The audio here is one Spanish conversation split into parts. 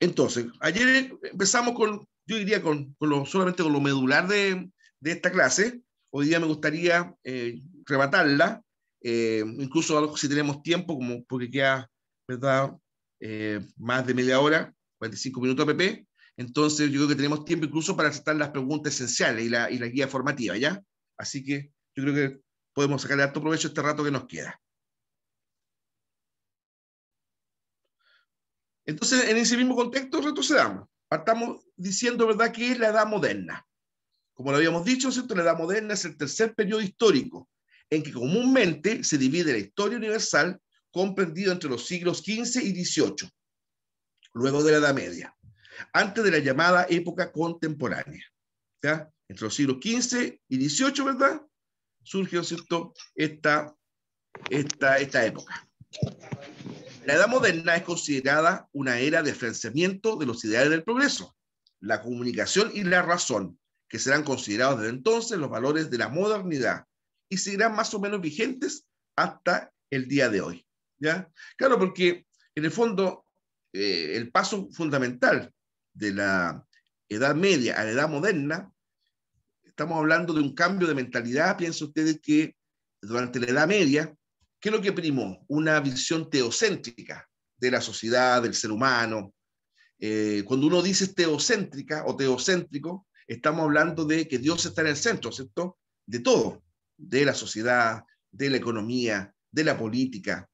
Entonces, ayer empezamos con, yo diría, solamente con lo medular de esta clase. Hoy día me gustaría rematarla, incluso algo si tenemos tiempo, como porque queda, ¿verdad? Más de media hora, 45 minutos PP. Entonces, yo creo que tenemos tiempo incluso para tratar las preguntas esenciales y la guía formativa, ¿ya? Así que yo creo que podemos sacarle harto provecho este rato que nos queda. Entonces, en ese mismo contexto, retrocedamos. Partamos diciendo, ¿verdad?, qué es la Edad Moderna. Como lo habíamos dicho, ¿cierto? La Edad Moderna es el tercer periodo histórico en que comúnmente se divide la historia universal comprendida entre los siglos XV y XVIII, luego de la Edad Media, antes de la llamada época contemporánea. ¿Ya? Entre los siglos XV y XVIII, ¿verdad?, surge, ¿cierto?, esta época. La Edad Moderna es considerada una era de afianzamiento de los ideales del progreso, la comunicación y la razón, que serán considerados desde entonces los valores de la modernidad y seguirán más o menos vigentes hasta el día de hoy. ¿Ya? Claro, porque en el fondo el paso fundamental de la Edad Media a la Edad Moderna, estamos hablando de un cambio de mentalidad. Piensen ustedes que durante la Edad Media, ¿qué es lo que primó? Una visión teocéntrica de la sociedad, del ser humano. Cuando uno dice teocéntrica o teocéntrico, estamos hablando de que Dios está en el centro, ¿cierto? De todo, de la sociedad, de la economía, de la política,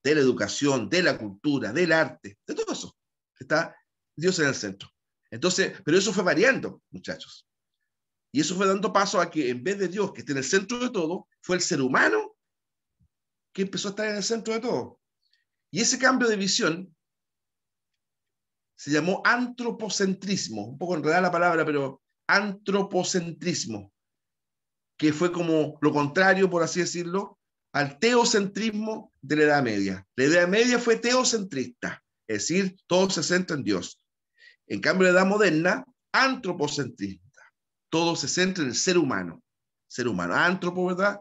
de la educación, de la cultura, del arte, de todo eso. Está Dios en el centro. Entonces, pero eso fue variando, muchachos. Y eso fue dando paso a que en vez de Dios, que esté en el centro de todo, fue el ser humano que empezó a estar en el centro de todo. Y ese cambio de visión se llamó antropocentrismo, un poco enredada la palabra, pero antropocentrismo, que fue como lo contrario, por así decirlo, al teocentrismo de la Edad Media. La Edad Media fue teocentrista, es decir, todo se centra en Dios. En cambio, la Edad Moderna, antropocentrista, todo se centra en el ser humano. Ser humano, antropo, ¿verdad?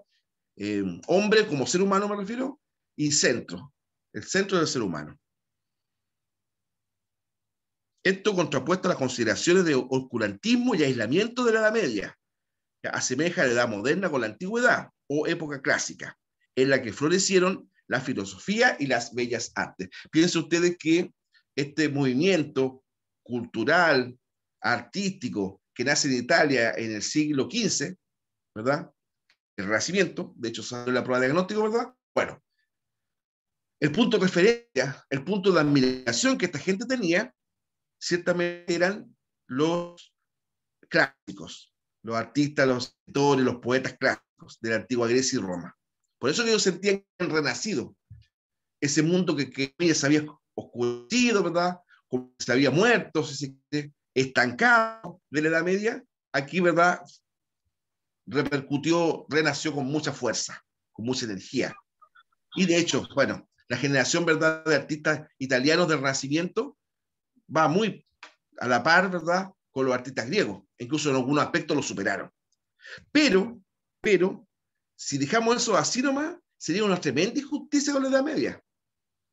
Hombre como ser humano me refiero, y centro, el centro del ser humano. Esto contrapuesto a las consideraciones de oscurantismo y aislamiento de la Edad Media. Asemeja la Edad Moderna con la Antigüedad o época clásica, en la que florecieron la filosofía y las bellas artes. Piensen ustedes que este movimiento cultural, artístico, que nace en Italia en el siglo XV, ¿verdad? El Renacimiento, de hecho salió la prueba de diagnóstico, ¿verdad? Bueno, el punto de referencia, el punto de admiración que esta gente tenía, ciertamente eran los clásicos, los artistas, los escritores, los poetas clásicos de la antigua Grecia y Roma. Por eso que ellos sentían renacido ese mundo que se había oscurecido, ¿verdad? Como se había muerto, estancado de la Edad Media, aquí, ¿verdad?, repercutió, renació con mucha fuerza, con mucha energía. Y de hecho, bueno, la generación, ¿verdad?, de artistas italianos del Renacimiento va muy a la par, ¿verdad?, con los artistas griegos. Incluso en algunos aspectos los superaron. Pero, si dejamos eso así nomás, sería una tremenda injusticia con la Edad Media.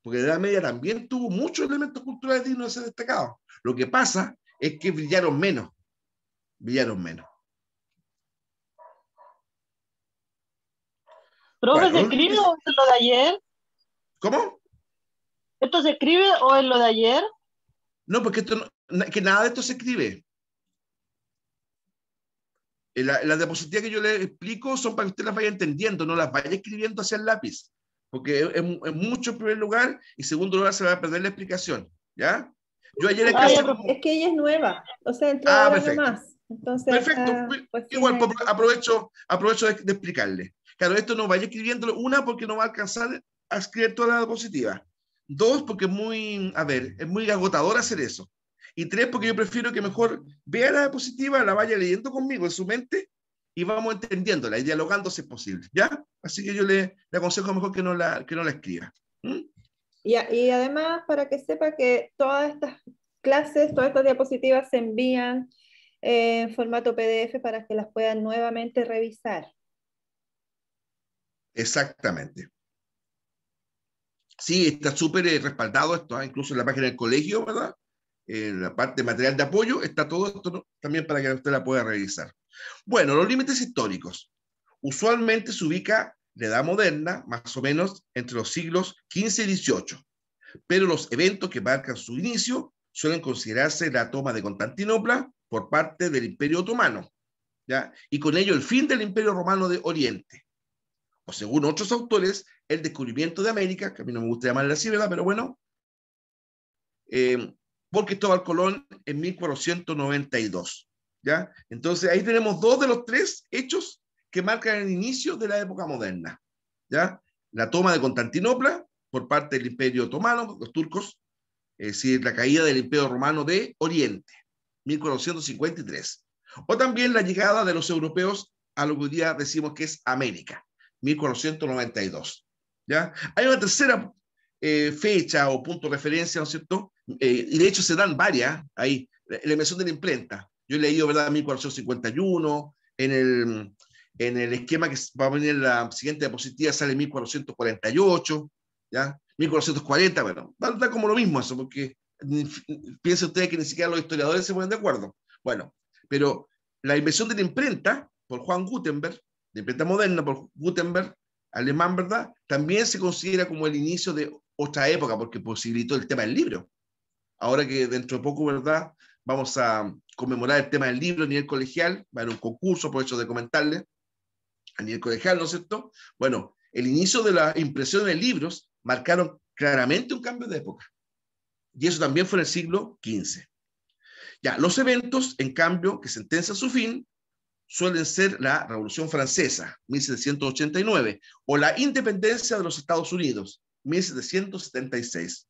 Porque la Edad Media también tuvo muchos elementos culturales dignos de ser destacados. Lo que pasa es que brillaron menos. Brillaron menos. ¿Profe, se Bueno, escribe o es lo de ayer? ¿cómo? ¿Esto se escribe o es lo de ayer? No, porque que nada de esto se escribe. Las diapositivas que yo les explico son para que usted las vaya entendiendo, no las vaya escribiendo hacia el lápiz, porque es mucho en primer lugar, y en segundo lugar se va a perder la explicación, ¿ya? Yo ayer alcancé como... Es que ella es nueva, o sea, entró ahora perfecto. nomás. Entonces Perfecto. pues, Igual tiene... aprovecho de explicarle. Claro, esto no vaya escribiéndolo, una, porque no va a alcanzar a escribir toda la diapositiva. Dos, porque es muy, es muy agotador hacer eso. Y tres, porque yo prefiero que mejor vea la diapositiva, la vaya leyendo conmigo en su mente y vamos entendiéndola y dialogando si es posible, ¿ya? Así que yo le aconsejo mejor que no la escriba. ¿Mm? Y además, para que sepa que todas estas clases, todas estas diapositivas se envían en formato PDF para que las puedan nuevamente revisar. Exactamente. Sí, está súper respaldado esto, incluso en la página del colegio, ¿verdad? en la parte de material de apoyo, está todo esto, ¿no? También para que usted la pueda revisar. Bueno, los límites históricos. Usualmente se ubica la Edad Moderna, más o menos entre los siglos XV y XVIII, pero los eventos que marcan su inicio suelen considerarse la toma de Constantinopla por parte del Imperio Otomano, ¿ya? Y con ello el fin del Imperio Romano de Oriente. O según otros autores, el descubrimiento de América, que a mí no me gusta llamarle así, ¿verdad? Pero bueno, por Cristóbal Colón en 1492, ¿ya? Entonces ahí tenemos dos de los tres hechos que marcan el inicio de la época moderna, ¿ya? La toma de Constantinopla por parte del Imperio Otomano, los turcos, es decir, la caída del Imperio Romano de Oriente, 1453. O también la llegada de los europeos a lo que hoy día decimos que es América, 1492. ¿Ya? Hay una tercera fecha o punto de referencia, ¿no es cierto? Y de hecho se dan varias ahí. La invención de la imprenta. Yo he leído, ¿verdad?, 1451, en el esquema que va a venir en la siguiente diapositiva sale 1448, ¿ya? 1440, bueno, da como lo mismo eso, porque piensen ustedes que ni siquiera los historiadores se ponen de acuerdo. Bueno, pero la invención de la imprenta por Juan Gutenberg, la imprenta moderna por Gutenberg, alemán, ¿verdad? También se considera como el inicio de otra época, porque posibilitó el tema del libro. Ahora que dentro de poco, ¿verdad?, vamos a conmemorar el tema del libro a nivel colegial, va a haber un concurso, por eso de comentarles, a nivel colegial, ¿no es cierto? Bueno, el inicio de la impresión de libros marcaron claramente un cambio de época. Y eso también fue en el siglo XV. Ya, los eventos, en cambio, que sentencian su fin, suelen ser la Revolución Francesa, 1789, o la independencia de los Estados Unidos, 1776.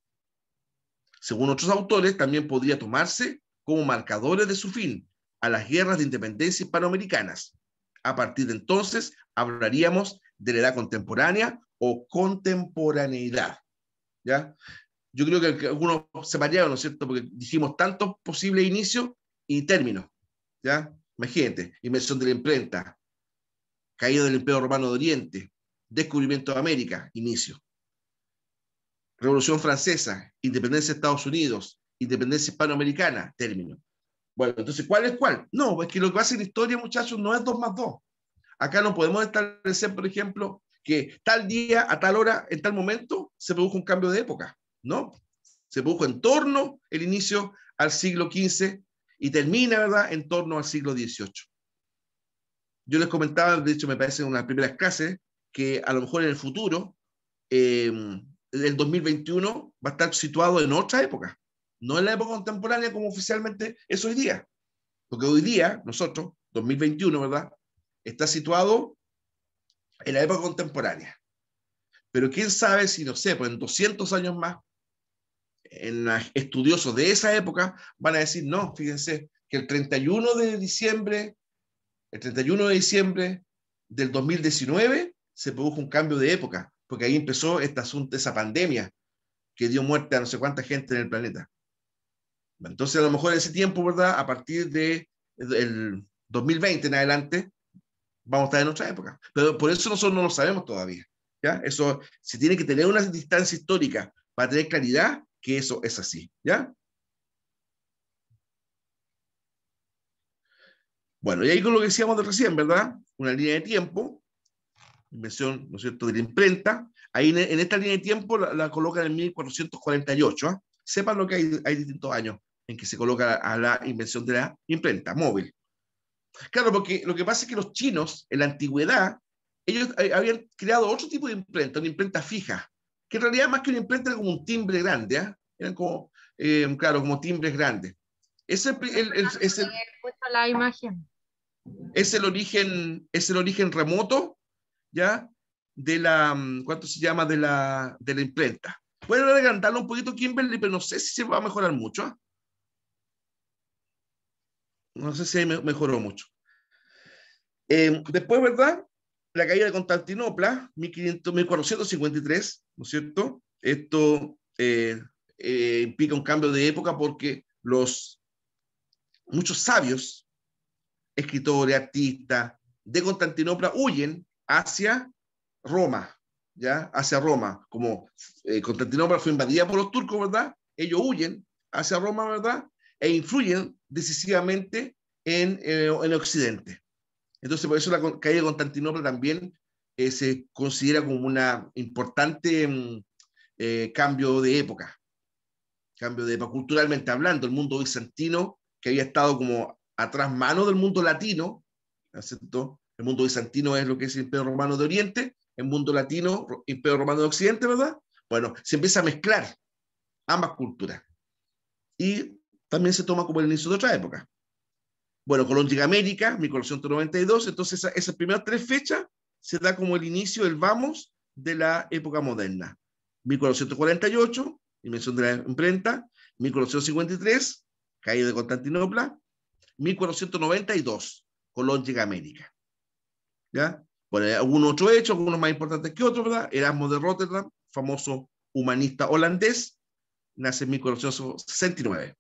Según otros autores, también podría tomarse como marcadores de su fin a las guerras de independencia hispanoamericanas. A partir de entonces, hablaríamos de la edad contemporánea o contemporaneidad, ¿ya? Yo creo que algunos se marearon, ¿no es cierto?, porque dijimos tantos posibles inicios y términos, ¿ya? Imagínate, invención de la imprenta, caída del Imperio Romano de Oriente, descubrimiento de América, inicio. Revolución Francesa, independencia de Estados Unidos, independencia hispanoamericana, término. Bueno, entonces, ¿cuál es cuál? No, es que lo que pasa en la historia, muchachos, no es 2 más 2. Acá no podemos establecer, por ejemplo, que tal día, a tal hora, en tal momento, se produjo un cambio de época. No, se produjo en torno el inicio al siglo XV y termina, ¿verdad?, en torno al siglo XVIII. Yo les comentaba, de hecho me parece en unas primeras clases, que a lo mejor en el futuro, el 2021 va a estar situado en otra época, no en la época contemporánea como oficialmente es hoy día. Porque hoy día, nosotros, 2021, ¿verdad?, está situado en la época contemporánea. Pero quién sabe si, no sé, pues en 200 años más, estudiosos de esa época van a decir, no, fíjense, que el 31 de diciembre del 2019 se produjo un cambio de época, porque ahí empezó este asunto, esa pandemia que dio muerte a no sé cuánta gente en el planeta. Entonces, a lo mejor en ese tiempo, ¿verdad?, a partir del 2020 en adelante, vamos a estar en otra época. Pero por eso nosotros no lo sabemos todavía, ¿ya? Eso se tiene que tener una distancia histórica para tener claridad que eso es así, ¿ya? Bueno, y ahí con lo que decíamos de recién, ¿verdad? Una línea de tiempo, invención, ¿no es cierto?, de la imprenta. Ahí en esta línea de tiempo la colocan en 1448, ¿eh? Sepan lo que hay distintos años en que se coloca a la invención de la imprenta móvil. Claro, porque lo que pasa es que los chinos, en la antigüedad, ellos habían creado otro tipo de imprenta, una imprenta fija, que en realidad más que una imprenta era como un timbre grande, ¿eh? Eran como, claro, como timbres grandes. La imagen. Es el origen remoto, ¿ya? De la, ¿cuánto se llama? De la imprenta. Pueden agrandarlo un poquito, Kimberly, pero no sé si se va a mejorar mucho, ¿eh? No sé si mejoró mucho. Después, ¿verdad?, la caída de Constantinopla, 1453, ¿no es cierto? Esto implica un cambio de época porque muchos sabios, escritores, artistas de Constantinopla huyen hacia Roma, ¿ya? Hacia Roma. Como Constantinopla fue invadida por los turcos, ¿verdad? Ellos huyen hacia Roma, ¿verdad? E influyen decisivamente en Occidente. Entonces, por eso la caída de Constantinopla también se considera como una importante cambio de época culturalmente hablando. El mundo bizantino, que había estado como atrás mano del mundo latino, ¿cierto? El mundo bizantino es lo que es el Imperio Romano de Oriente, el mundo latino, Imperio Romano de Occidente, ¿verdad? Bueno, se empieza a mezclar ambas culturas. Y también se toma como el inicio de otra época. Bueno, Colón llega a América, 1492, entonces esas primeras 3 fechas se da como el inicio, el vamos de la época moderna. 1448, invención de la imprenta; 1453, caída de Constantinopla; 1492, Colón llega a América. ¿Ya? Bueno, algún otro hecho, algunos más importantes que otros, ¿verdad? Erasmo de Rotterdam, famoso humanista holandés, nace en 1469.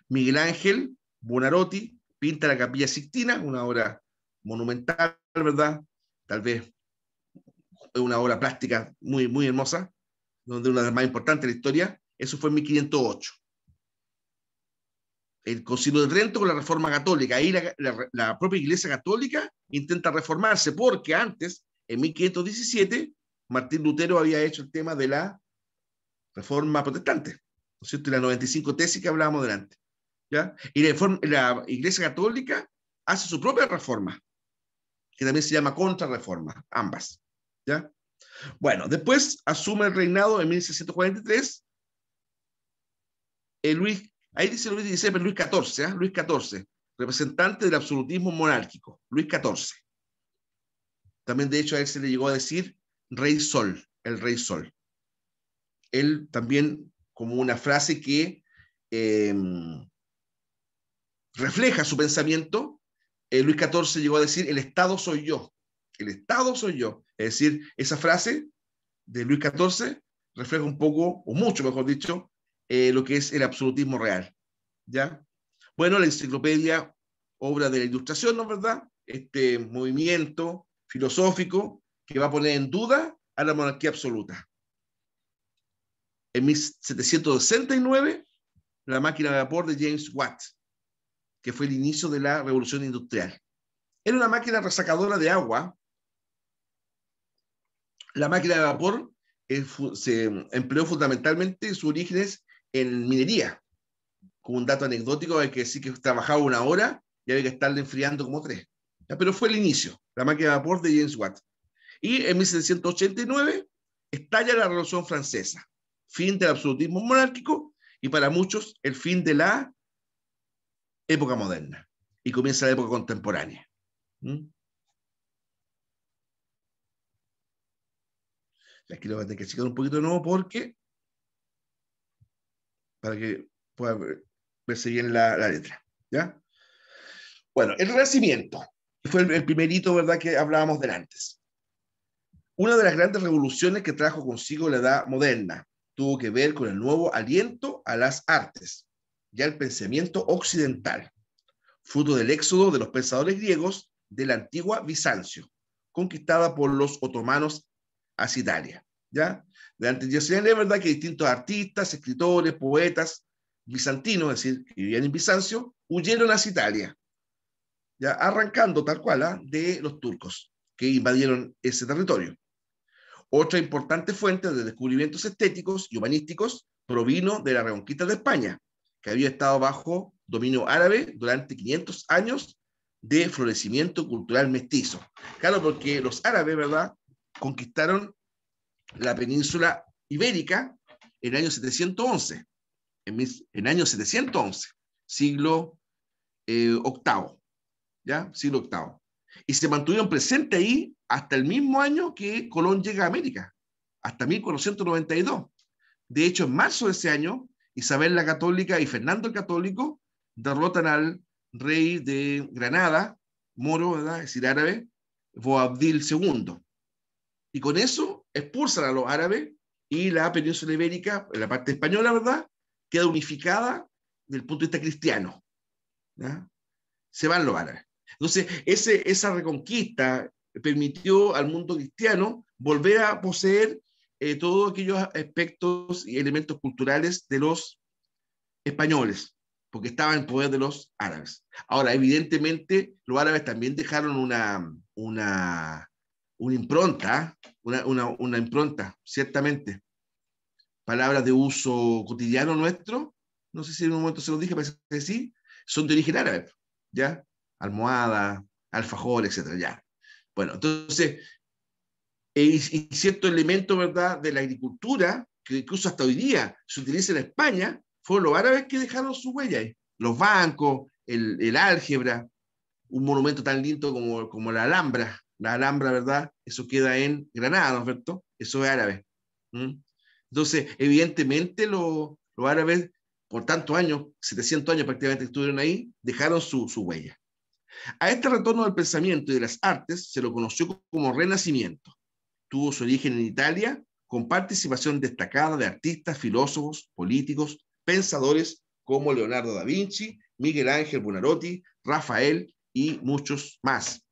Miguel Ángel Buonarroti pinta la Capilla Sixtina, una obra monumental, ¿verdad? Tal vez una obra plástica muy, muy hermosa, donde una de las más importantes de la historia. Eso fue en 1508. El Concilio de Trento con la Reforma Católica. Ahí la propia Iglesia Católica intenta reformarse, porque antes, en 1517, Martín Lutero había hecho el tema de la Reforma Protestante, ¿no es cierto? Y las 95 tesis que hablábamos delante. ¿Ya? Y la Iglesia Católica hace su propia reforma, que también se llama contrarreforma, ambas. ¿Ya? Bueno, después asume el reinado en 1643 Luis, ahí dice Luis XVI, pero Luis XIV, Luis XIV, representante del absolutismo monárquico, Luis XIV. También, de hecho, a él se le llegó a decir Rey Sol, el Rey Sol. Él también, como una frase que refleja su pensamiento, Luis XIV llegó a decir: el Estado soy yo, el Estado soy yo. Es decir, esa frase de Luis XIV refleja un poco, o mucho mejor dicho, lo que es el absolutismo real. ¿Ya? Bueno, la enciclopedia, obra de la Ilustración, ¿no es verdad? Este movimiento filosófico que va a poner en duda a la monarquía absoluta. En 1769, la máquina de vapor de James Watt, que fue el inicio de la revolución industrial. Era una máquina resacadora de agua. La máquina de vapor se empleó fundamentalmente en sus orígenes en minería. Como un dato anecdótico, hay que decir que trabajaba 1 hora y había que estarle enfriando como 3. ¿Ya? Pero fue el inicio, la máquina de vapor de James Watt. Y en 1789 estalla la Revolución Francesa, fin del absolutismo monárquico y para muchos el fin de la época moderna. Y comienza la época contemporánea. Aquí lo voy a tener que checar un poquito de nuevo para que pueda verse bien la letra. ¿Ya? Bueno, el Renacimiento fue el primer hito, ¿verdad?, que hablábamos de antes. Una de las grandes revoluciones que trajo consigo la edad moderna tuvo que ver con el nuevo aliento a las artes y al pensamiento occidental, fruto del éxodo de los pensadores griegos de la antigua Bizancio, conquistada por los otomanos hacia Italia. ¿Ya? De antes ya se verdad que distintos artistas, escritores, poetas bizantinos, es decir, que vivían en Bizancio, huyeron hacia Italia, ya arrancando tal cual de los turcos que invadieron ese territorio. Otra importante fuente de descubrimientos estéticos y humanísticos provino de la Reconquista de España, que había estado bajo dominio árabe durante 500 años de florecimiento cultural mestizo. Claro, porque los árabes, ¿verdad?, conquistaron la península ibérica en el año 711, en año 711, siglo VIII, ¿ya? Siglo VIII. Y se mantuvieron presentes ahí hasta el mismo año que Colón llega a América, hasta 1492. De hecho, en marzo de ese año, Isabel la Católica y Fernando el Católico derrotan al rey de Granada, moro, ¿verdad?, es decir, árabe, Boabdil II. Y con eso expulsan a los árabes y la península ibérica, la parte española, ¿verdad?, queda unificada desde el punto de vista cristiano. ¿Ya? Se van los árabes. Entonces, esa reconquista permitió al mundo cristiano volver a poseer todos aquellos aspectos y elementos culturales de los españoles, porque estaban en poder de los árabes. Ahora, evidentemente, los árabes también dejaron una impronta, una impronta, ciertamente. Palabras de uso cotidiano nuestro, no sé si en un momento se los dije, parece que sí, son de origen árabe, ¿ya? Almohada, alfajor, etcétera, ya. Bueno, entonces, y cierto elemento, ¿verdad?, de la agricultura, que incluso hasta hoy día se utiliza en España, fueron los árabes que dejaron su huella ahí. Los bancos, el álgebra, un monumento tan lindo como la Alhambra. La Alhambra, ¿verdad? Eso queda en Granada, ¿no es cierto? Eso es árabe. ¿Mm? Entonces, evidentemente, los árabes, por tantos años, 700 años prácticamente que estuvieron ahí, dejaron su huella. A este retorno del pensamiento y de las artes se lo conoció como Renacimiento. Tuvo su origen en Italia, con participación destacada de artistas, filósofos, políticos, pensadores como Leonardo da Vinci, Miguel Ángel Buonarroti, Rafael y muchos más.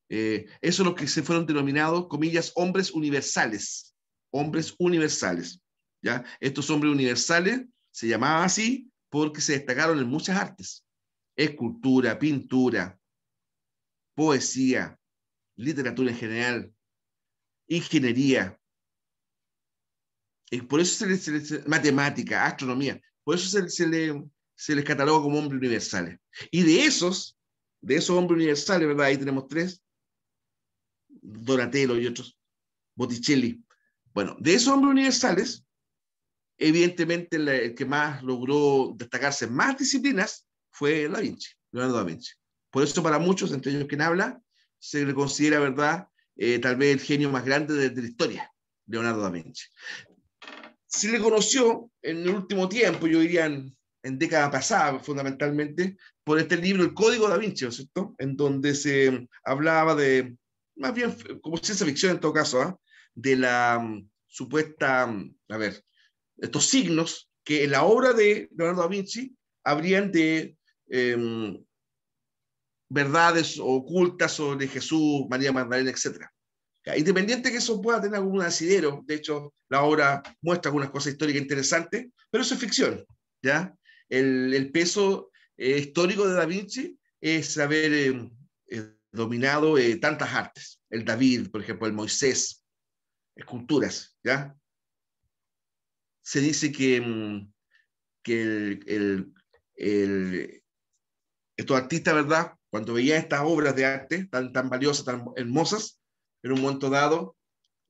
Esos son los que se fueron denominados, comillas, hombres universales. Hombres universales. ¿Ya? Estos hombres universales se llamaban así porque se destacaron en muchas artes. Escultura, pintura, poesía, literatura en general, ingeniería. Por eso matemática, astronomía. Por eso se les cataloga como hombres universales. Y de esos hombres universales, ¿verdad? Ahí tenemos tres, Donatello y otros, Botticelli. Bueno, de esos hombres universales, evidentemente el que más logró destacarse en más disciplinas fue Da Vinci, Leonardo da Vinci. Por eso para muchos, entre ellos quien habla, se le considera, ¿verdad?, tal vez el genio más grande de la historia, Leonardo da Vinci. Se le conoció en el último tiempo, yo diría en década pasada, fundamentalmente, por este libro, El Código da Vinci, ¿cierto? En donde se hablaba de, más bien como ciencia ficción en todo caso, ¿eh?, de la supuesta, a ver, estos signos que en la obra de Leonardo da Vinci habrían de verdades ocultas sobre Jesús, María Magdalena, etc. Independiente que eso pueda tener algún asidero, de hecho, la obra muestra algunas cosas históricas interesantes, pero eso es ficción, ¿ya? El peso histórico de Da Vinci es haber dominado tantas artes. El David, por ejemplo, el Moisés, esculturas, ¿ya? Se dice que estos artistas, ¿verdad?, cuando veían estas obras de arte tan valiosas, tan hermosas, en un momento dado,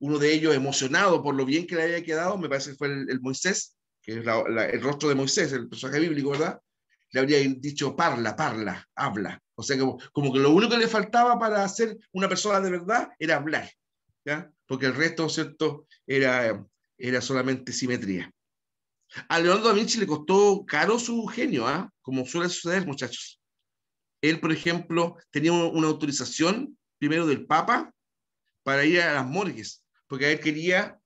uno de ellos, emocionado por lo bien que le había quedado, me parece que fue el Moisés, que es el rostro de Moisés, el personaje bíblico, ¿verdad?, le habría dicho, parla, habla. O sea, como que lo único que le faltaba para ser una persona de verdad era hablar, ¿ya? Porque el resto, ¿cierto?, era solamente simetría. A Leonardo da Vinci le costó caro su genio, ¿eh?, como suele suceder, muchachos. Él, por ejemplo, tenía una autorización primero del Papa para ir a las morgues, porque él quería,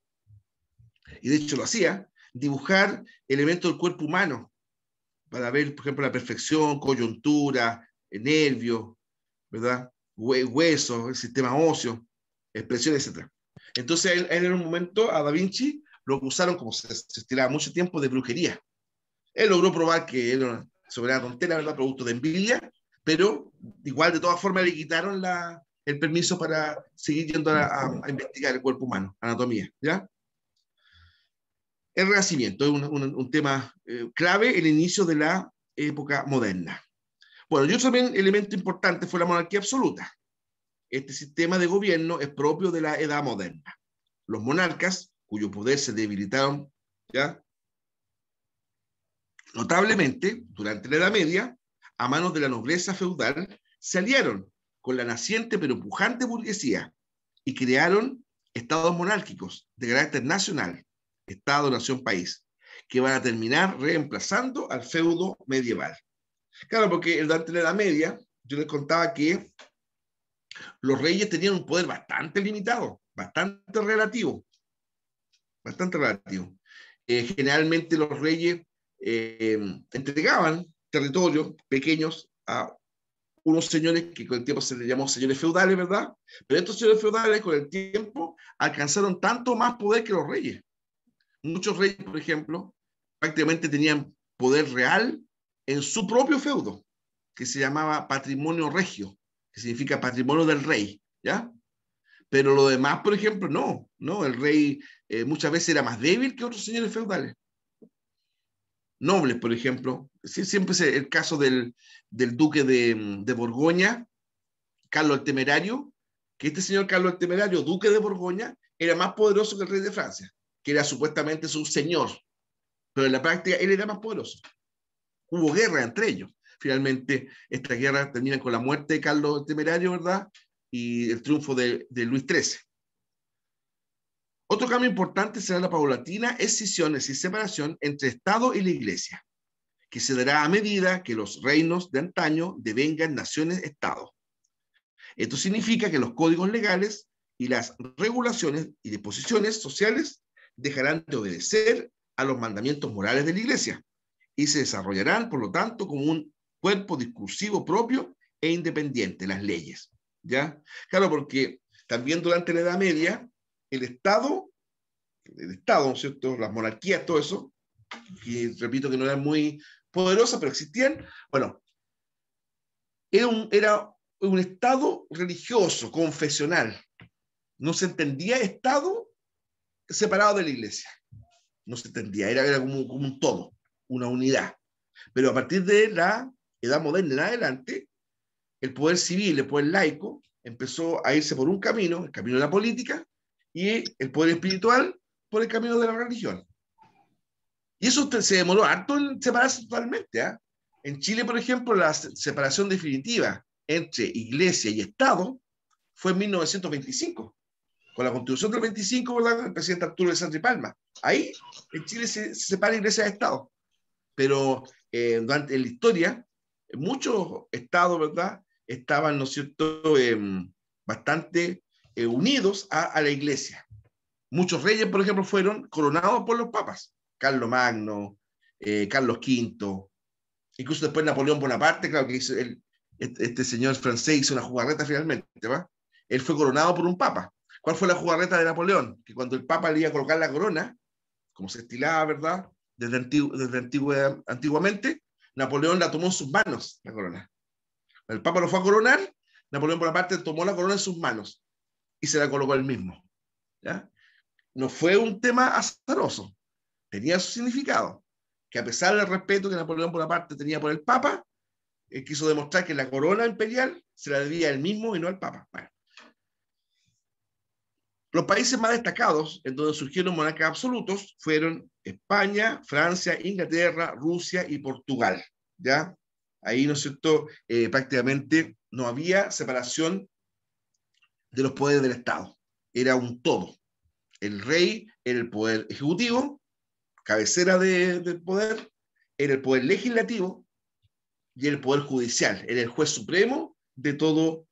y de hecho lo hacía, dibujar elementos del cuerpo humano para ver, por ejemplo, la perfección, coyuntura, nervios, ¿verdad?, huesos, el sistema óseo, expresiones, etc. Entonces, él en un momento, a Da Vinci, lo acusaron, como se estiraba mucho tiempo, de brujería. Él logró probar que era una soberana tontera, ¿verdad?, producto de envidia, pero igual, de todas formas, le quitaron el permiso para seguir yendo a investigar el cuerpo humano, anatomía, ¿ya? El Renacimiento es un tema clave, el inicio de la época moderna. Bueno, y otro también elemento importante fue la monarquía absoluta. Este sistema de gobierno es propio de la edad moderna. Los monarcas, cuyo poder se debilitaron, ¿ya?, notablemente, durante la Edad Media, a manos de la nobleza feudal, se aliaron con la naciente pero pujante burguesía y crearon estados monárquicos de carácter nacional, estado, nación, país, que van a terminar reemplazando al feudo medieval. Claro, porque durante la Edad Media, yo les contaba que los reyes tenían un poder bastante limitado, bastante relativo. Generalmente los reyes entregaban territorios pequeños a unos señores que con el tiempo se les llamó señores feudales, ¿verdad? Pero estos señores feudales con el tiempo alcanzaron tanto más poder que los reyes. Muchos reyes, por ejemplo, prácticamente tenían poder real en su propio feudo, que se llamaba patrimonio regio, que significa patrimonio del rey, ¿ya? Pero lo demás, por ejemplo, no, el rey muchas veces era más débil que otros señores feudales. Nobles, por ejemplo, siempre es el caso del duque de Borgoña, Carlos el Temerario, que este señor Carlos el Temerario, duque de Borgoña, era más poderoso que el rey de Francia, que era supuestamente su señor, pero en la práctica él era más poderoso. Hubo guerra entre ellos. Finalmente, esta guerra termina con la muerte de Carlos el Temerario, ¿verdad? Y el triunfo de Luis XIII. Otro cambio importante será la paulatina escisión, es decir, separación entre Estado y la Iglesia, que se dará a medida que los reinos de antaño devengan naciones-Estado. Esto significa que los códigos legales y las regulaciones y disposiciones sociales dejarán de obedecer a los mandamientos morales de la Iglesia y se desarrollarán, por lo tanto, como un cuerpo discursivo propio e independiente, las leyes. ¿Ya? Claro, porque también durante la Edad Media, el Estado, ¿no es cierto? Las monarquías, todo eso, que repito que no eran muy poderosas, pero existían, bueno, era un Estado religioso, confesional. No se entendía Estado separado de la Iglesia. No se entendía, era como un todo, una unidad. Pero a partir de la Edad Moderna en adelante, el poder civil, el poder laico, empezó a irse por un camino, el camino de la política, y el poder espiritual por el camino de la religión. Y eso se demoró harto en separarse totalmente. ¿Eh? En Chile, por ejemplo, la separación definitiva entre iglesia y Estado fue en 1925, con la Constitución del 25, ¿verdad? El presidente Arturo Alessandri Palma. Ahí en Chile se separa iglesia de Estado. Pero durante la historia, muchos estados, ¿verdad?, estaban, ¿no es cierto?, bastante unidos a la iglesia. Muchos reyes, por ejemplo, fueron coronados por los papas. Carlos Magno, Carlos V, incluso después Napoleón Bonaparte, claro que hizo este señor francés hizo una jugarreta finalmente, ¿va? Él fue coronado por un papa. ¿Cuál fue la jugarreta de Napoleón? Que cuando el papa le iba a colocar la corona, como se estilaba, ¿verdad?, antiguamente, Napoleón la tomó en sus manos, la corona. El Papa lo fue a coronar, Napoleón Bonaparte tomó la corona en sus manos y se la colocó él mismo. ¿Ya? No fue un tema azaroso, tenía su significado, que a pesar del respeto que Napoleón Bonaparte tenía por el Papa, él quiso demostrar que la corona imperial se la debía a él mismo y no al Papa. Bueno. Los países más destacados en donde surgieron monarcas absolutos fueron España, Francia, Inglaterra, Rusia y Portugal. ¿Ya? Ahí, ¿no es cierto?, prácticamente no había separación de los poderes del Estado. Era un todo. El rey era el poder ejecutivo, cabecera del poder, era el poder legislativo y el poder judicial. Era el juez supremo de todos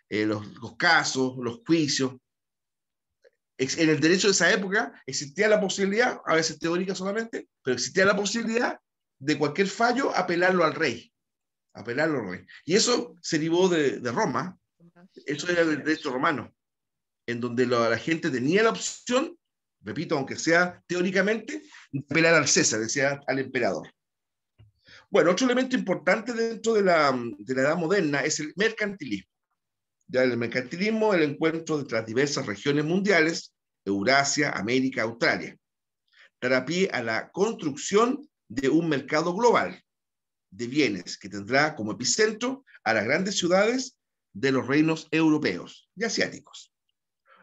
los casos, los juicios. En el derecho de esa época existía la posibilidad, a veces teórica solamente, pero existía la posibilidad de cualquier fallo apelarlo al rey. Apelarlo al rey. Y eso se derivó de Roma. Eso era el derecho romano, en donde la gente tenía la opción, repito, aunque sea teóricamente, de apelar al César, decía al emperador. Bueno, otro elemento importante dentro de la Edad Moderna es el mercantilismo. Ya el mercantilismo, el encuentro de las diversas regiones mundiales, Eurasia, América, Australia, dará pie a la construcción de un mercado global de bienes que tendrá como epicentro a las grandes ciudades de los reinos europeos y asiáticos.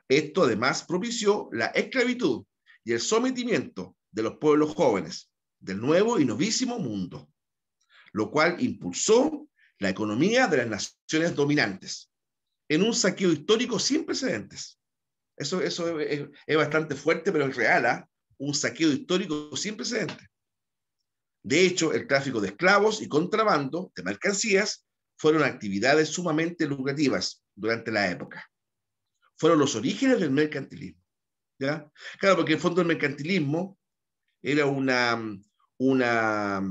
Esto además propició la esclavitud y el sometimiento de los pueblos jóvenes del nuevo y novísimo mundo, lo cual impulsó la economía de las naciones dominantes en un saqueo histórico sin precedentes. Eso es bastante fuerte, pero es real, ¿eh? Un saqueo histórico sin precedentes. De hecho, el tráfico de esclavos y contrabando de mercancías fueron actividades sumamente lucrativas durante la época. Fueron los orígenes del mercantilismo. ¿Ya? Claro, porque en el fondo el mercantilismo era una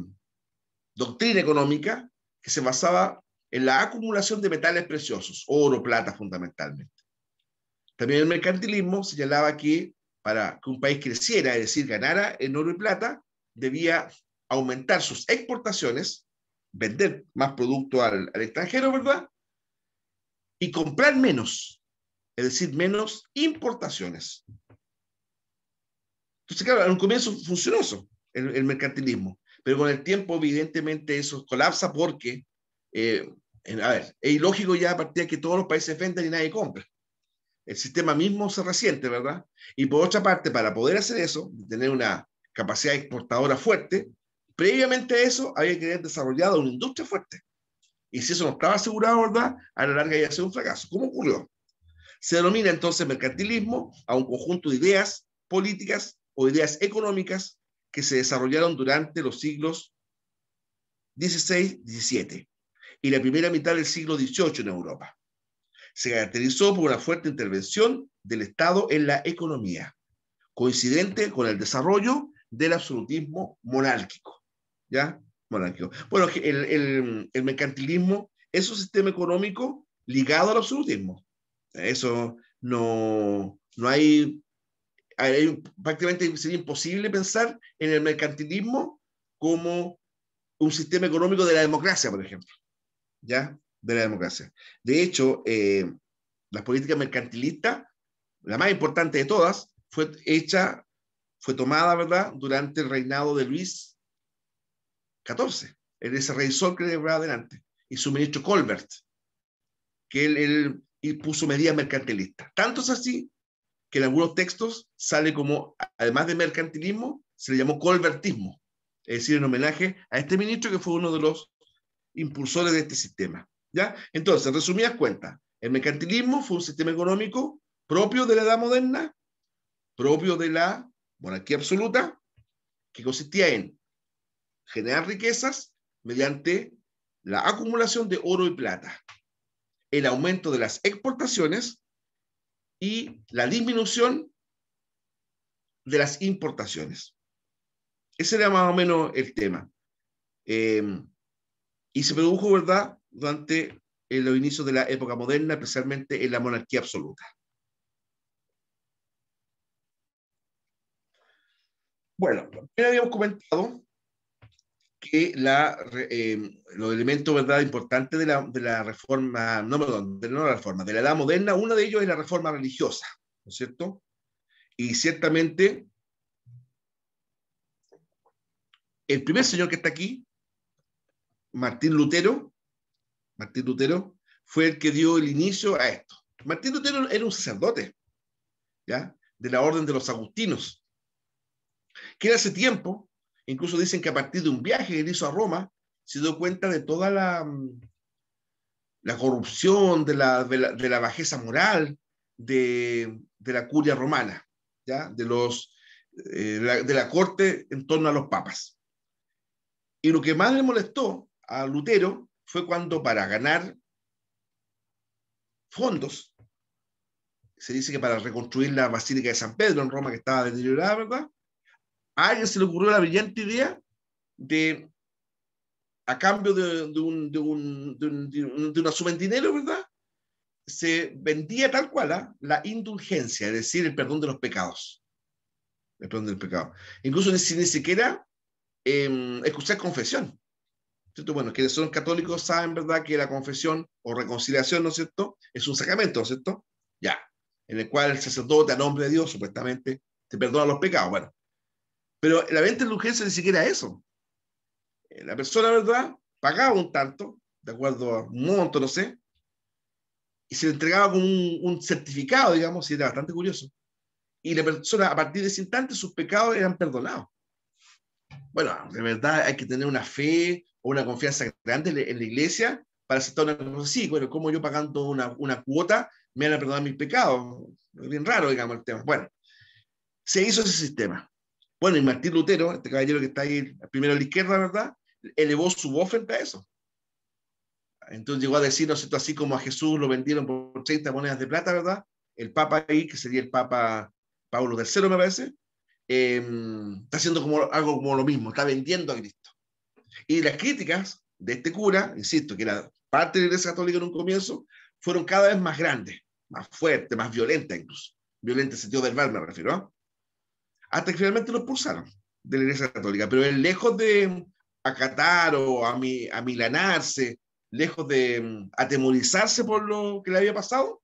doctrina económica que se basaba en la acumulación de metales preciosos, oro, plata fundamentalmente. También el mercantilismo señalaba que para que un país creciera, es decir, ganara en oro y plata, debía aumentar sus exportaciones, vender más producto al extranjero, ¿verdad? Y comprar menos, es decir, menos importaciones. Entonces, claro, en un comienzo funcionó eso, el mercantilismo, pero con el tiempo, evidentemente, eso colapsa porque, a ver, es ilógico ya a partir de que todos los países venden y nadie compra. El sistema mismo se resiente, ¿verdad? Y por otra parte, para poder hacer eso, tener una capacidad exportadora fuerte, previamente a eso había que haber desarrollado una industria fuerte. Y si eso no estaba asegurado, ¿verdad? A la larga iba a ser un fracaso. ¿Cómo ocurrió? Se denomina entonces mercantilismo a un conjunto de ideas políticas o ideas económicas que se desarrollaron durante los siglos XVI, XVII y la primera mitad del siglo XVIII en Europa. Se caracterizó por una fuerte intervención del Estado en la economía, coincidente con el desarrollo del absolutismo monárquico. ¿Ya? Monárquico. Bueno, el mercantilismo es un sistema económico ligado al absolutismo. Eso no hay, prácticamente sería imposible pensar en el mercantilismo como un sistema económico de la democracia, por ejemplo. ¿Ya? De la democracia. De hecho, la política mercantilista, la más importante de todas, fue tomada, ¿verdad?, durante el reinado de Luis XIV, ese rey Sol que le va adelante, y su ministro Colbert, que él puso medidas mercantilistas. Tanto es así que en algunos textos sale como, además de mercantilismo, se le llamó colbertismo, es decir, en homenaje a este ministro que fue uno de los impulsores de este sistema. ¿Ya? Entonces, en resumidas cuentas, el mercantilismo fue un sistema económico propio de la Edad Moderna, propio de la monarquía absoluta, que consistía en generar riquezas mediante la acumulación de oro y plata, el aumento de las exportaciones y la disminución de las importaciones. Ese era más o menos el tema. Y se produjo, ¿verdad?, durante los inicios de la época moderna, especialmente en la monarquía absoluta. Bueno, ya habíamos comentado que los elementos, ¿verdad?, importantes de la reforma, no, perdón, no la reforma, de la edad moderna, uno de ellos es la reforma religiosa, ¿no es cierto? Y ciertamente, el primer señor que está aquí, Martín Lutero, fue el que dio el inicio a esto. Martín Lutero era un sacerdote, ¿ya?, de la orden de los agustinos, que hace tiempo, incluso dicen que a partir de un viaje que él hizo a Roma, se dio cuenta de toda la corrupción, de la bajeza moral de la curia romana, ¿ya?, de la corte en torno a los papas. Y lo que más le molestó a Lutero fue cuando, para ganar fondos, se dice que para reconstruir la Basílica de San Pedro en Roma, que estaba deteriorada, ¿verdad?, a alguien se le ocurrió la brillante idea de, a cambio de una suma en dinero, ¿verdad?, se vendía tal cual la indulgencia, es decir, el perdón de los pecados. El perdón del pecado. Incluso ni siquiera escuchar confesión. ¿Cierto? Bueno, quienes son católicos saben, ¿verdad?, que la confesión o reconciliación, ¿no es cierto?, es un sacramento, ¿no es cierto? Ya, en el cual el sacerdote, a nombre de Dios, supuestamente, te perdona los pecados. Bueno, pero la venta de indulgencia ni siquiera eso. La persona, ¿verdad?, pagaba un tanto, de acuerdo a un monto, no sé, y se le entregaba con un certificado, digamos, y era bastante curioso. Y la persona, a partir de ese instante, sus pecados eran perdonados. Bueno, de verdad hay que tener una fe o una confianza grande en la iglesia para aceptar una cosa así. Bueno, como yo pagando una cuota me van a perdonar mis pecados. Es bien raro, digamos, el tema. Bueno, se hizo ese sistema. Bueno, y Martín Lutero, este caballero que está ahí primero a la izquierda, ¿verdad?, elevó su voz frente a eso. Entonces llegó a decir, ¿no es cierto?, así como a Jesús lo vendieron por 30 monedas de plata, ¿verdad?, el Papa ahí, que sería el Papa Pablo III, me parece, está haciendo algo como lo mismo, está vendiendo a Cristo. Y las críticas de este cura, insisto, que era parte de la Iglesia Católica en un comienzo, fueron cada vez más grandes, más fuertes, más violentas incluso. Violenta en sentido verbal me refiero, ¿eh? Hasta que finalmente lo expulsaron. de la Iglesia Católica, pero él, lejos de acatar o amilanarse, lejos de atemorizarse por lo que le había pasado,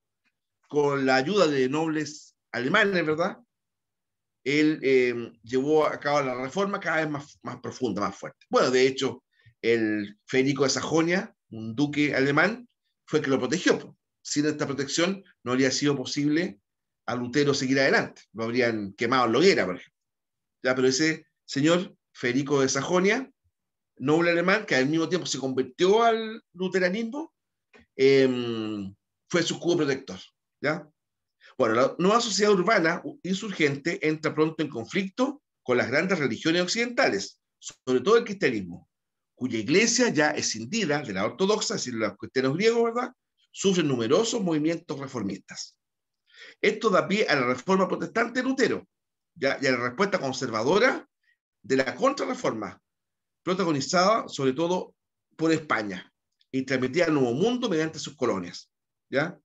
con la ayuda de nobles alemanes, ¿verdad? Él llevó a cabo la reforma cada vez más profunda, más fuerte. Bueno, de hecho, el Federico de Sajonia, un duque alemán, fue el que lo protegió. Sin esta protección no habría sido posible a Lutero seguir adelante. Lo habrían quemado en la hoguera, por ejemplo. Ya, pero ese señor, Federico de Sajonia, noble alemán, que al mismo tiempo se convirtió al luteranismo, fue su escudo protector. ¿Ya? Bueno, la nueva sociedad urbana insurgente entra pronto en conflicto con las grandes religiones occidentales, sobre todo el cristianismo, cuya iglesia ya escindida de la ortodoxa, es decir, los cristianos griegos, ¿verdad?, sufren numerosos movimientos reformistas. Esto da pie a la reforma protestante de Lutero, ¿ya?, y a la respuesta conservadora de la contrarreforma, protagonizada sobre todo por España, y transmitida al Nuevo Mundo mediante sus colonias. ¿Ya?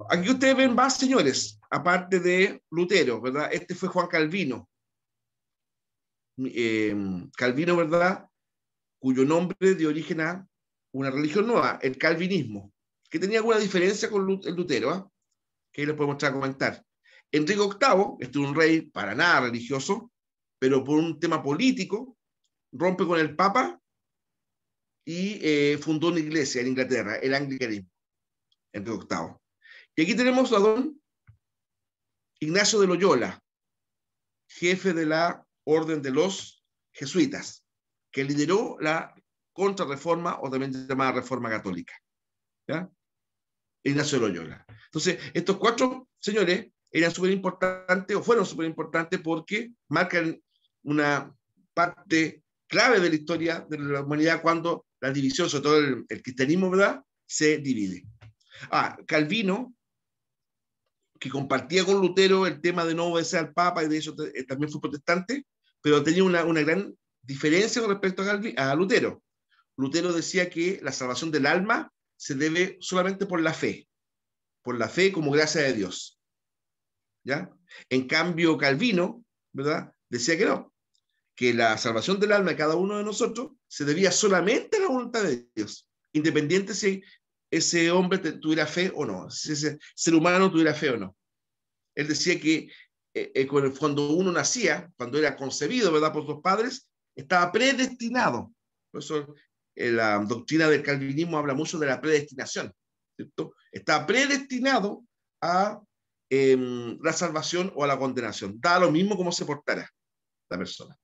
Aquí ustedes ven más, señores, aparte de Lutero, ¿verdad? Este fue Juan Calvino. Calvino, ¿verdad?, cuyo nombre dio origen a una religión nueva, el calvinismo, que tenía alguna diferencia con el Lutero, ¿eh?, que ahí les podemos mostrar a comentar. Enrique VIII, este es un rey para nada religioso, pero por un tema político, rompe con el Papa y fundó una iglesia en Inglaterra, el anglicanismo, Enrique VIII. Y aquí tenemos a don Ignacio de Loyola, jefe de la Orden de los Jesuitas, que lideró la contrarreforma, o también llamada Reforma Católica. ¿Ya? Ignacio de Loyola. Entonces, estos cuatro señores eran súper importantes, o fueron súper importantes, porque marcan una parte clave de la historia de la humanidad cuando la división, sobre todo el cristianismo, ¿verdad?, se divide. Calvino, que compartía con Lutero el tema de no obedecer al Papa, y de hecho también fue protestante, pero tenía una gran diferencia con respecto a Lutero. Lutero decía que la salvación del alma se debe solamente por la fe como gracia de Dios. ¿Ya? En cambio, Calvino, ¿verdad?, decía que no, que la salvación del alma de cada uno de nosotros se debía solamente a la voluntad de Dios, independiente si ese hombre tuviera fe o no, si ese ser humano tuviera fe o no. Él decía que cuando uno nacía, cuando era concebido, ¿verdad?, por sus padres, estaba predestinado. Por eso la doctrina del calvinismo habla mucho de la predestinación, ¿cierto? Está predestinado a la salvación o a la condenación. Da lo mismo cómo se portara la persona.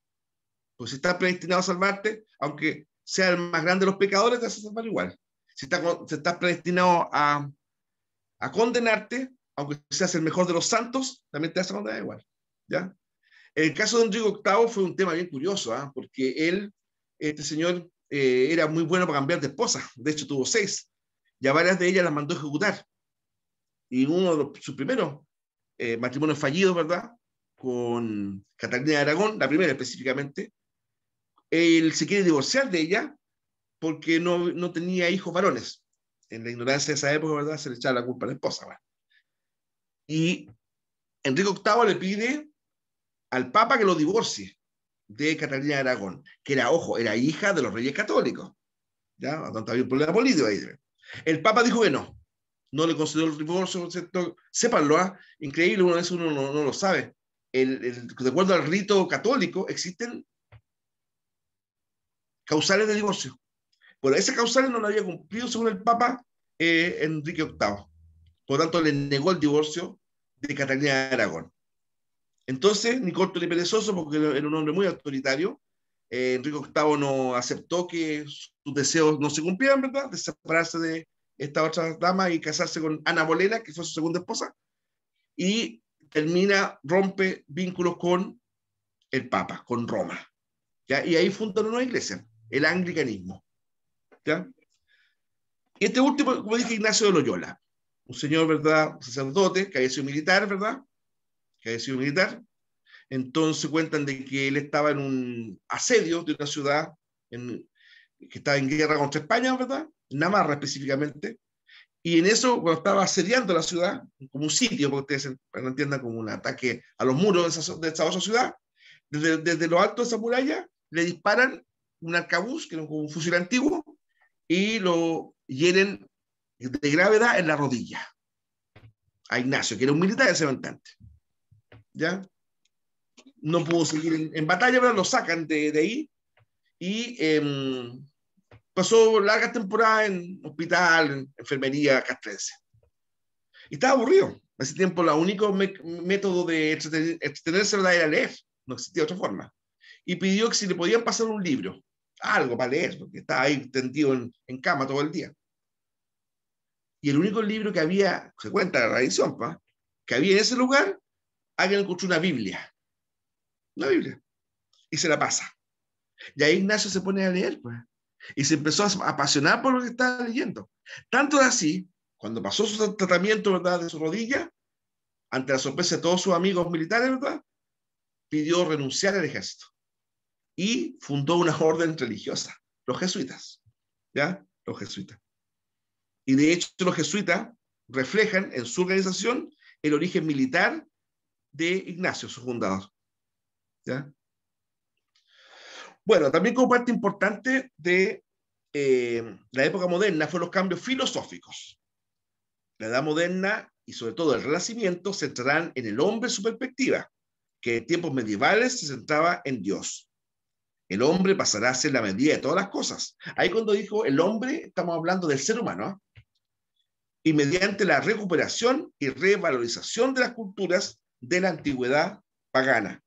Pues si estás predestinado a salvarte, aunque sea el más grande de los pecadores, te vas a salvar igual. Si estás predestinado a condenarte, aunque seas el mejor de los santos, también te vas a condenar igual. ¿Ya? El caso de Enrique VIII fue un tema bien curioso, ¿eh?, porque este señor, era muy bueno para cambiar de esposa. De hecho, tuvo 6. Y a varias de ellas las mandó a ejecutar. Y uno de sus primeros matrimonios fallidos, ¿verdad?, con Catalina de Aragón, la primera específicamente, él se quiere divorciar de ella porque no tenía hijos varones. En la ignorancia de esa época, ¿verdad?, se le echaba la culpa a la esposa, ¿verdad? Y Enrique VIII le pide al Papa que lo divorcie de Catalina de Aragón, que era hija de los reyes católicos. ¿Ya? Entonces había un problema político ahí. El Papa dijo que no le concedió el divorcio, ¿cierto? Sépanlo, ¿eh? Increíble, uno no lo sabe. De acuerdo al rito católico, existen causales de divorcio. Bueno, esas causales no lo había cumplido, según el Papa Enrique VIII. Por lo tanto, le negó el divorcio de Catalina de Aragón. Entonces, ni corto ni perezoso, porque era un hombre muy autoritario, Enrique VIII no aceptó que sus deseos no se cumplieran, ¿verdad?, de separarse de esta otra dama y casarse con Ana Bolena, que fue su segunda esposa, y rompe vínculos con el Papa, con Roma. ¿Ya? Y ahí funda una nueva iglesia, el anglicanismo. ¿Ya? Y este último, como dije, Ignacio de Loyola, un señor, ¿verdad?, sacerdote, que había sido militar, ¿verdad?, Entonces cuentan de que él estaba en un asedio de una ciudad que estaba en guerra contra España, ¿verdad?, Navarra específicamente, y en eso, cuando estaba asediando la ciudad, como un sitio, porque ustedes entiendan, como un ataque a los muros de esa otra ciudad, desde lo alto de esa muralla, le disparan un arcabuz, que es un fusil antiguo, y lo hieren de gravedad en la rodilla a Ignacio, que era un militar de ese instante. ¿Ya? No pudo seguir en batalla, pero lo sacan de ahí y pasó largas temporadas en hospital, en enfermería castrense. Y estaba aburrido. En ese tiempo, el único método de entretenerse era leer. No existía otra forma. Y pidió que si le podían pasar un libro, algo para leer, porque estaba ahí tendido en cama todo el día. Y el único libro que había, se cuenta la tradición, que había en ese lugar, alguien encontró una Biblia. Una Biblia. Y se la pasa. Y ahí Ignacio se pone a leer, pues. Y se empezó a apasionar por lo que estaba leyendo. Tanto es así, cuando pasó su tratamiento, ¿verdad?, de su rodilla, ante la sorpresa de todos sus amigos militares, ¿verdad?, pidió renunciar al ejército. Y fundó una orden religiosa, los jesuitas. ¿Ya? Los jesuitas. Y de hecho, los jesuitas reflejan en su organización el origen militar de Ignacio, su fundador. ¿Ya? Bueno, también como parte importante de la época moderna fueron los cambios filosóficos. La edad moderna y sobre todo el Renacimiento se centrarán en el hombre en su perspectiva, que en tiempos medievales se centraba en Dios. El hombre pasará a ser la medida de todas las cosas. Ahí cuando dijo el hombre, estamos hablando del ser humano, ¿eh? Y mediante la recuperación y revalorización de las culturas de la antigüedad pagana,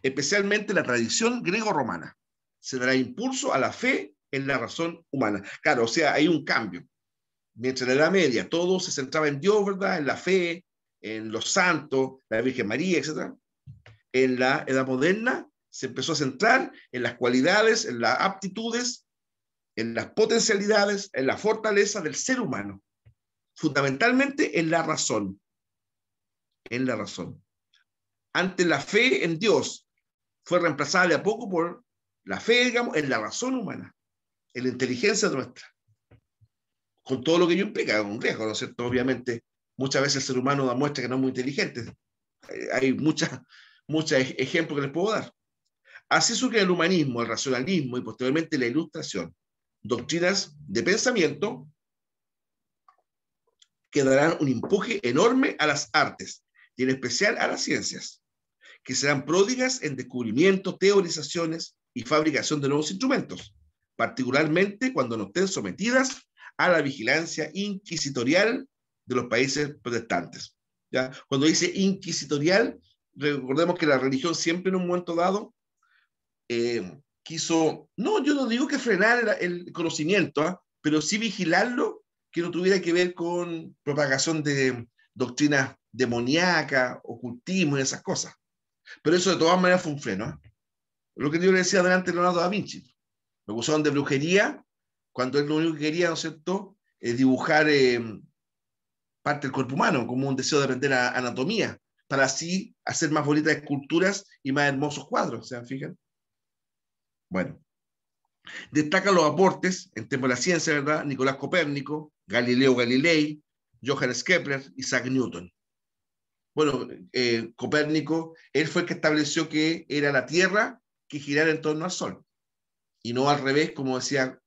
especialmente la tradición griego-romana, se dará impulso a la fe en la razón humana. Claro, o sea, hay un cambio. Mientras en la Edad Media todo se centraba en Dios, ¿verdad?, en la fe, en los santos, la Virgen María, etc. En la Edad Moderna se empezó a centrar en las cualidades, en las aptitudes, en las potencialidades, en la fortaleza del ser humano. Fundamentalmente en la razón. En la razón. Antes la fe en Dios fue reemplazada de a poco por la fe, digamos, en la razón humana, en la inteligencia nuestra. Con todo lo que ello implica, un riesgo, ¿no es cierto? Obviamente, muchas veces el ser humano da muestra que no es muy inteligente. Hay muchos ejemplos que les puedo dar. Así surge el humanismo, el racionalismo y posteriormente la ilustración. Doctrinas de pensamiento que darán un empuje enorme a las artes y en especial a las ciencias, que serán pródigas en descubrimientos, teorizaciones y fabricación de nuevos instrumentos, particularmente cuando no estén sometidas a la vigilancia inquisitorial de los países protestantes. ¿Ya? Cuando dice inquisitorial, recordemos que la religión siempre en un momento dado quiso, no, yo no digo que frenar el conocimiento, ¿eh?, pero sí vigilarlo, que no tuviera que ver con propagación de doctrinas demoníacas, ocultismo y esas cosas. Pero eso de todas maneras fue un freno, ¿eh? Lo que yo le decía delante de Leonardo da Vinci. Lo acusaron de brujería, cuando él lo único que quería, ¿no es cierto?, es dibujar parte del cuerpo humano, como un deseo de aprender anatomía, para así hacer más bonitas esculturas y más hermosos cuadros, ¿se fijan? Bueno, destacan los aportes en temas de la ciencia, ¿verdad? Nicolás Copérnico, Galileo Galilei, Johannes Kepler, Isaac Newton. Bueno, Copérnico, él fue el que estableció que era la Tierra que girara en torno al Sol, y no al revés, como decía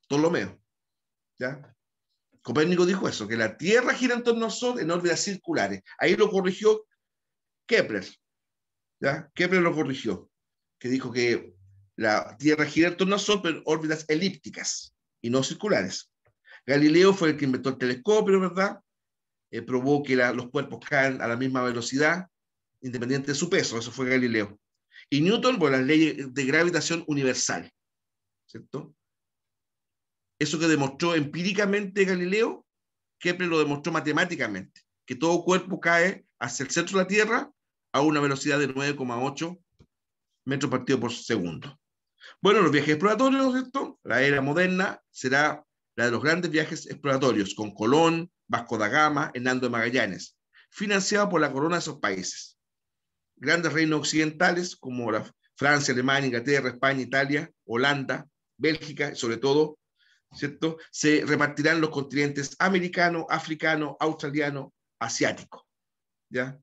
Ptolomeo. ¿Ya? Copérnico dijo eso, que la Tierra gira en torno al Sol en órbitas circulares. Ahí lo corrigió Kepler. ¿Ya? Kepler lo corrigió, que dijo que la Tierra gira en torno al Sol, pero en órbitas elípticas y no circulares. Galileo fue el que inventó el telescopio, ¿verdad? Probó que los cuerpos caen a la misma velocidad, independiente de su peso. Eso fue Galileo. Y Newton, por las leyes de gravitación universal, ¿cierto? Eso que demostró empíricamente Galileo, Kepler lo demostró matemáticamente, que todo cuerpo cae hacia el centro de la Tierra a una velocidad de 9,8 metros partido por segundo. Bueno, los viajes exploratorios, ¿cierto? La era moderna será la de los grandes viajes exploratorios, con Colón, Vasco da Gama, Hernando de Magallanes, financiado por la corona de esos países. Grandes reinos occidentales como Francia, Alemania, Inglaterra, España, Italia, Holanda, Bélgica, sobre todo, ¿cierto?, se repartirán los continentes americano, africano, australiano, asiático. ¿Ya?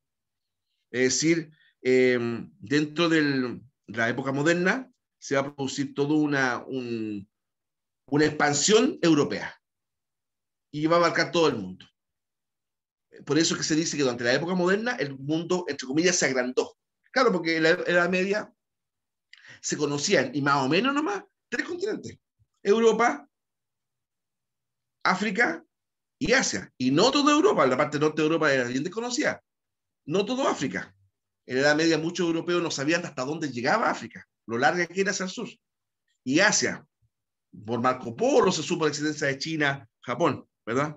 Es decir, dentro del la época moderna, se va a producir toda una expansión europea y va a abarcar todo el mundo. Por eso es que se dice que durante la época moderna el mundo, entre comillas, se agrandó. Claro, porque en la Edad Media se conocían, y más o menos nomás, 3 continentes: Europa, África y Asia. Y no toda Europa, la parte norte de Europa era bien desconocida. No todo África. En la Edad Media muchos europeos no sabían hasta dónde llegaba África, lo larga que era hacia el sur. Y Asia, por Marco Polo se supo la existencia de China, Japón, ¿verdad?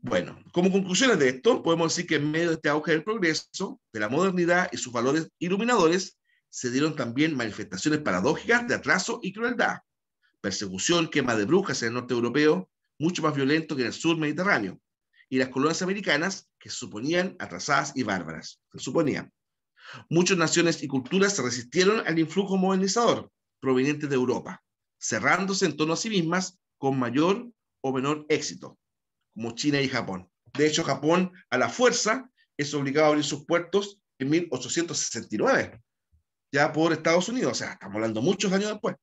Bueno, como conclusiones de esto, podemos decir que en medio de este auge del progreso, de la modernidad y sus valores iluminadores, se dieron también manifestaciones paradójicas de atraso y crueldad, persecución, quema de brujas en el norte europeo, mucho más violento que en el sur mediterráneo, y las colonias americanas que se suponían atrasadas y bárbaras, se suponían. Muchas naciones y culturas se resistieron al influjo modernizador proveniente de Europa, cerrándose en torno a sí mismas con mayor o menor éxito, como China y Japón. De hecho, Japón, a la fuerza, es obligado a abrir sus puertos en 1869, ya por Estados Unidos, o sea, estamos hablando muchos años después.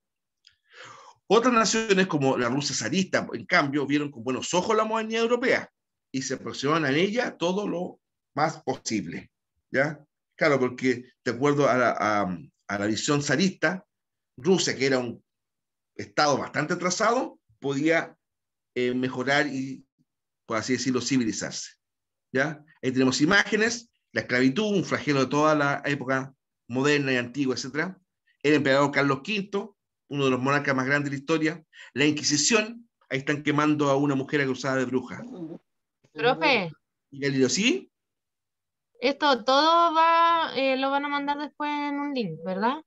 Otras naciones, como la Rusia zarista, en cambio, vieron con buenos ojos la modernidad europea y se aproximaron a ella todo lo más posible, ¿ya? Claro, porque de acuerdo a la visión zarista, Rusia, que era un estado bastante atrasado, podía mejorar y, por así decirlo, civilizarse, ¿ya? Ahí tenemos imágenes: la esclavitud, un flagelo de toda la época moderna y antigua, etc. El emperador Carlos V, uno de los monarcas más grandes de la historia. La Inquisición, ahí están quemando a una mujer acusada de bruja. Profe, ¿Y Galileo, sí? esto todo va, lo van a mandar después en un link, ¿verdad?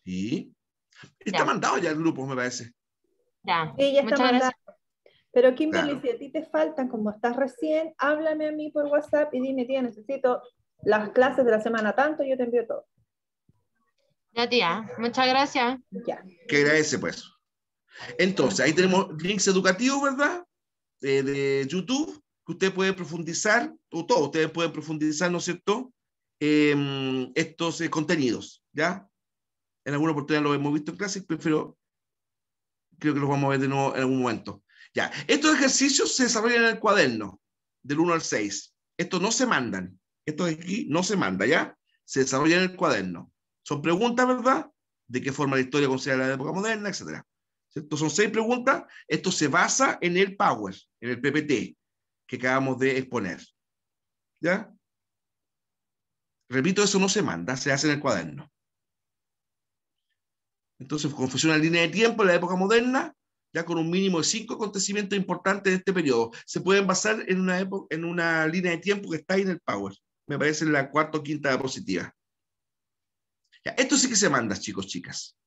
Sí. Está Ya, mandado ya el grupo, me parece. ya. Sí, ya está Muchas mandado. gracias. Pero Kimberly, Claro. si a ti te faltan, como estás recién, háblame a mí por WhatsApp y dime, tía, necesito las clases de la semana tanto, yo te envío todo. Ya, tía. Muchas gracias. Ya. Que agradece, pues. Entonces, ahí tenemos links educativos, ¿verdad? De YouTube, que usted puede profundizar, o todos ustedes pueden profundizar, ¿no es cierto?, estos contenidos, ¿ya? En alguna oportunidad lo hemos visto en clase, pero creo que los vamos a ver de nuevo en algún momento. Ya, estos ejercicios se desarrollan en el cuaderno, del 1 al 6. Estos no se mandan. Estos de aquí no se manda, ¿ya? Se desarrollan en el cuaderno. Son preguntas, ¿verdad? ¿De qué forma la historia considera la época moderna, etcétera? ¿Cierto? Son 6 preguntas. Esto se basa en el Power, en el PPT, que acabamos de exponer. ¿Ya? Repito, eso no se manda, se hace en el cuaderno. Entonces, como funciona una línea de tiempo en la época moderna, ya con un mínimo de 5 acontecimientos importantes de este periodo, se pueden basar en una línea de tiempo que está ahí en el Power. Me parece la cuarta o quinta diapositiva. Ya, esto sí que se manda, chicos, chicas.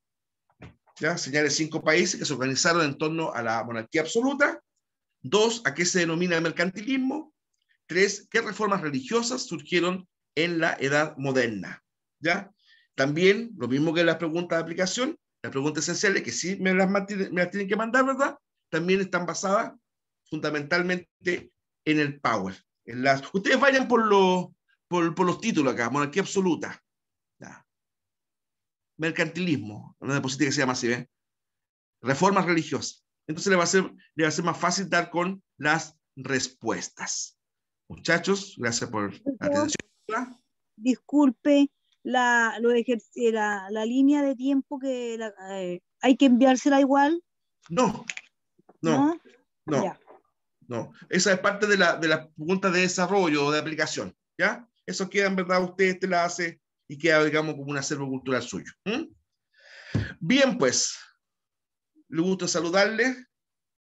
Ya, señales 5 países que se organizaron en torno a la monarquía absoluta. 2, ¿a qué se denomina mercantilismo? 3, ¿qué reformas religiosas surgieron en la edad moderna? ¿Ya? También, lo mismo que las preguntas de aplicación, las preguntas esenciales, que sí me las tienen que mandar, ¿verdad? También están basadas fundamentalmente en el Power. Ustedes vayan por los títulos acá: monarquía absoluta, ¿ya? Mercantilismo, una diapositiva que se llama así, ¿eh? Reformas religiosas. Entonces le va a ser más fácil dar con las respuestas. Muchachos, gracias por la atención. Disculpe, la línea de tiempo que hay que enviársela igual. No. Ya. No. Esa es parte de las preguntas de desarrollo o de aplicación, ¿ya? Eso queda, en verdad, usted la hace y queda, digamos, como un acervo cultural suyo. Bien, pues, le gusto saludarle.